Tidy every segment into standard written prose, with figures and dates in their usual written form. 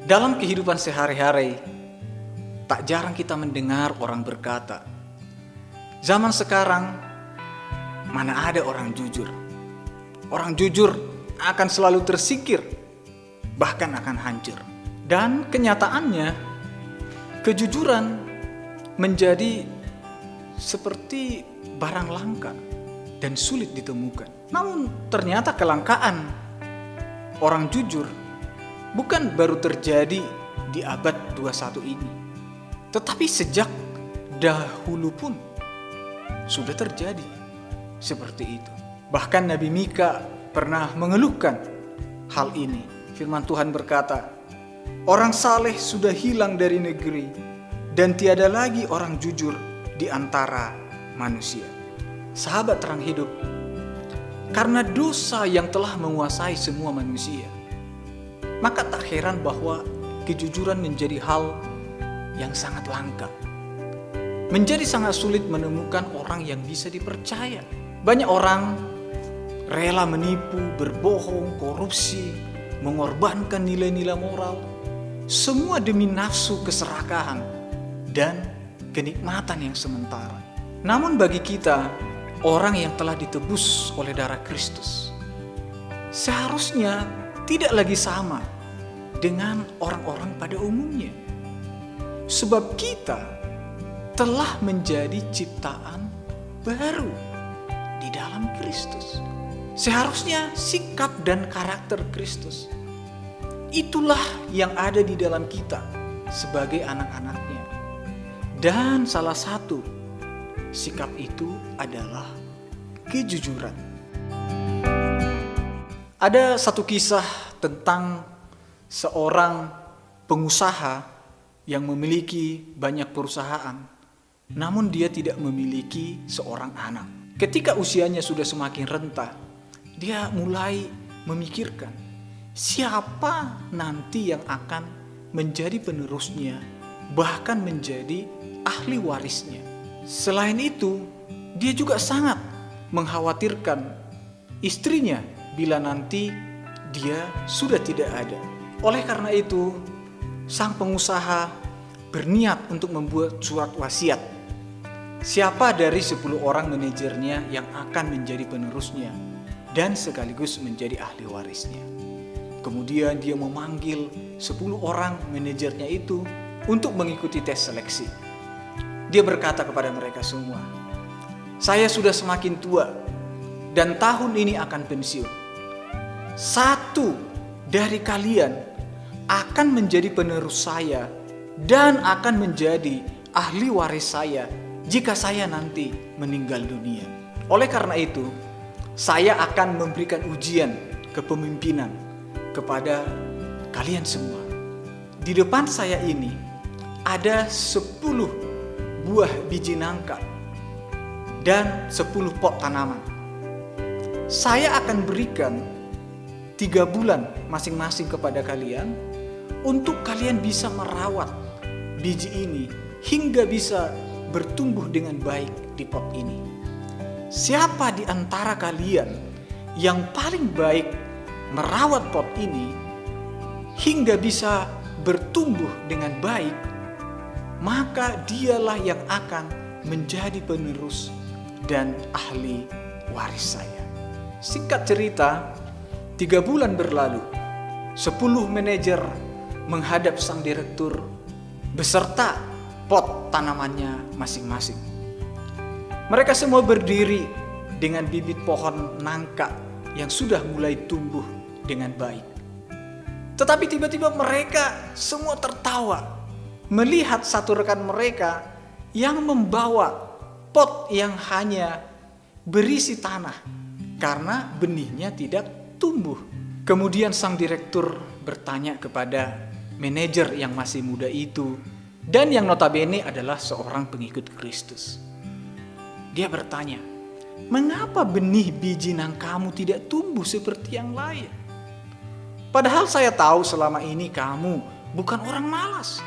Dalam kehidupan sehari-hari, tak jarang kita mendengar orang berkata, zaman sekarang mana ada orang jujur. Orang jujur akan selalu tersingkir, bahkan akan hancur. Dan kenyataannya, kejujuran menjadi seperti barang langka dan sulit ditemukan. Namun ternyata kelangkaan orang jujur bukan baru terjadi di abad 21 ini, tetapi sejak dahulu pun sudah terjadi seperti itu. Bahkan Nabi Mika pernah mengeluhkan hal ini. Firman Tuhan berkata, orang saleh sudah hilang dari negeri dan tiada lagi orang jujur di antara manusia. Sahabat terang hidup, karena dosa yang telah menguasai semua manusia, maka tak heran bahwa kejujuran menjadi hal yang sangat langka. Menjadi sangat sulit menemukan orang yang bisa dipercaya. Banyak orang rela menipu, berbohong, korupsi, mengorbankan nilai-nilai moral, semua demi nafsu keserakahan dan kenikmatan yang sementara. Namun bagi kita, orang yang telah ditebus oleh darah Kristus, seharusnya tidak lagi sama dengan orang-orang pada umumnya. Sebab kita telah menjadi ciptaan baru di dalam Kristus. Seharusnya sikap dan karakter Kristus, itulah yang ada di dalam kita sebagai anak-anaknya. Dan salah satu sikap itu adalah kejujuran. Ada satu kisah tentang seorang pengusaha yang memiliki banyak perusahaan, namun dia tidak memiliki seorang anak. Ketika usianya sudah semakin renta, dia mulai memikirkan siapa nanti yang akan menjadi penerusnya, bahkan menjadi ahli warisnya. Selain itu, dia juga sangat mengkhawatirkan istrinya bila nanti dia sudah tidak ada. Oleh karena itu, sang pengusaha berniat untuk membuat surat wasiat. Siapa dari 10 orang manajernya yang akan menjadi penerusnya dan sekaligus menjadi ahli warisnya. Kemudian dia memanggil 10 orang manajernya itu untuk mengikuti tes seleksi. Dia berkata kepada mereka semua, saya sudah semakin tua dan tahun ini akan pensiun. Satu dari kalian akan menjadi penerus saya dan akan menjadi ahli waris saya jika saya nanti meninggal dunia. Oleh karena itu, saya akan memberikan ujian kepemimpinan kepada kalian semua. Di depan saya ini ada 10 buah biji nangka dan 10 pot tanaman. Saya akan berikan 3 bulan masing-masing kepada kalian untuk kalian bisa merawat biji ini hingga bisa bertumbuh dengan baik di pot ini. Siapa di antara kalian yang paling baik merawat pot ini hingga bisa bertumbuh dengan baik, maka dialah yang akan menjadi penerus dan ahli waris saya. Singkat cerita, 3 bulan berlalu, 10 manajer menghadap sang direktur beserta pot tanamannya masing-masing. Mereka semua berdiri dengan bibit pohon nangka yang sudah mulai tumbuh dengan baik. Tetapi tiba-tiba mereka semua tertawa melihat satu rekan mereka yang membawa pot yang hanya berisi tanah karena benihnya tidak tumbuh. Kemudian sang direktur bertanya kepada manajer yang masih muda itu dan yang notabene adalah seorang pengikut Kristus. Dia bertanya, mengapa benih biji nangkamu tidak tumbuh seperti yang lain? Padahal saya tahu selama ini kamu bukan orang malas.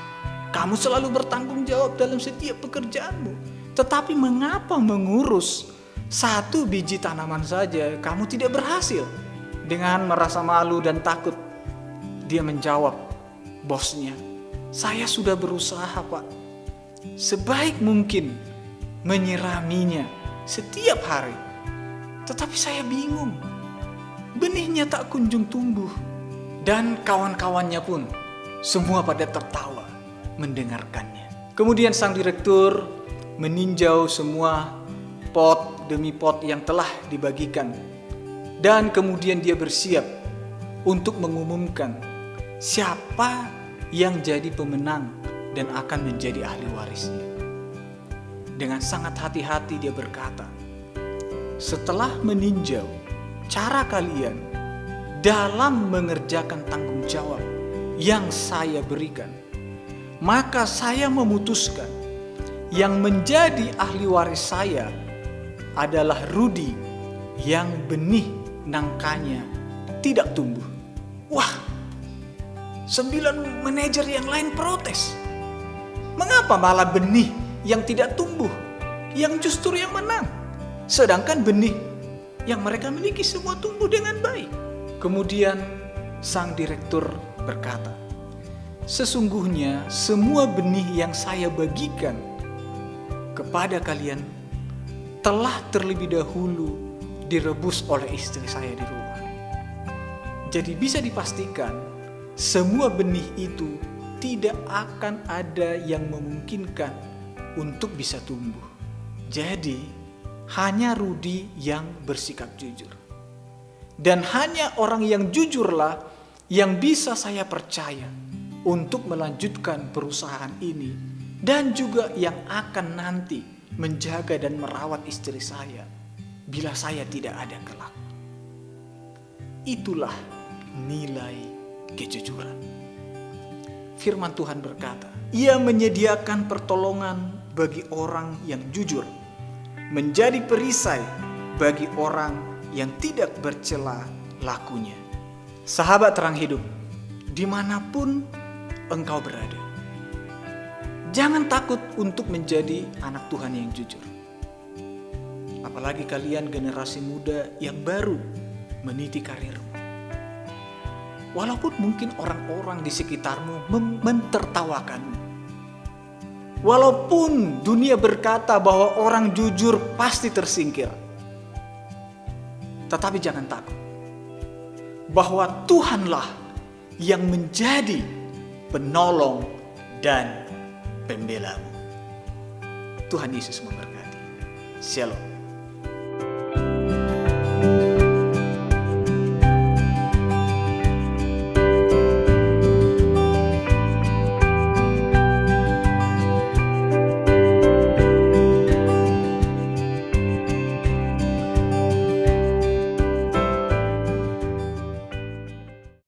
Kamu selalu bertanggung jawab dalam setiap pekerjaanmu. Tetapi mengapa mengurus 1 biji tanaman saja kamu tidak berhasil? Dengan merasa malu dan takut, dia menjawab, bosnya, saya sudah berusaha Pak, sebaik mungkin menyiraminya setiap hari. Tetapi saya bingung, benihnya tak kunjung tumbuh. Dan kawan-kawannya pun semua pada tertawa mendengarkannya. Kemudian sang direktur meninjau semua pot demi pot yang telah dibagikan. Dan kemudian dia bersiap untuk mengumumkan siapa yang jadi pemenang dan akan menjadi ahli warisnya. Dengan sangat hati-hati dia berkata, setelah meninjau cara kalian dalam mengerjakan tanggung jawab yang saya berikan, maka saya memutuskan yang menjadi ahli waris saya adalah Rudi yang benih nangkanya tidak tumbuh. Wah, 9 manajer yang lain protes. Mengapa malah benih yang tidak tumbuh yang justru yang menang? Sedangkan benih yang mereka miliki semua tumbuh dengan baik. Kemudian sang direktur berkata, sesungguhnya semua benih yang saya bagikan kepada kalian telah terlebih dahulu direbus oleh istri saya di rumah. Jadi bisa dipastikan semua benih itu tidak akan ada yang memungkinkan untuk bisa tumbuh. Jadi hanya Rudi yang bersikap jujur. Dan hanya orang yang jujurlah yang bisa saya percaya untuk melanjutkan perusahaan ini, dan juga yang akan nanti menjaga dan merawat istri saya bila saya tidak ada kelak. Itulah nilai kejujuran. Firman Tuhan berkata, Ia menyediakan pertolongan bagi orang yang jujur, menjadi perisai bagi orang yang tidak bercela lakunya. Sahabat terang hidup, dimanapun engkau berada, jangan takut untuk menjadi anak Tuhan yang jujur. Apalagi kalian generasi muda yang baru meniti karirmu. Walaupun mungkin orang-orang di sekitarmu mentertawakanmu. Walaupun dunia berkata bahwa orang jujur pasti tersingkir. Tetapi jangan takut, bahwa Tuhanlah yang menjadi penolong dan pembelamu. Tuhan Yesus memberkati. Shalom.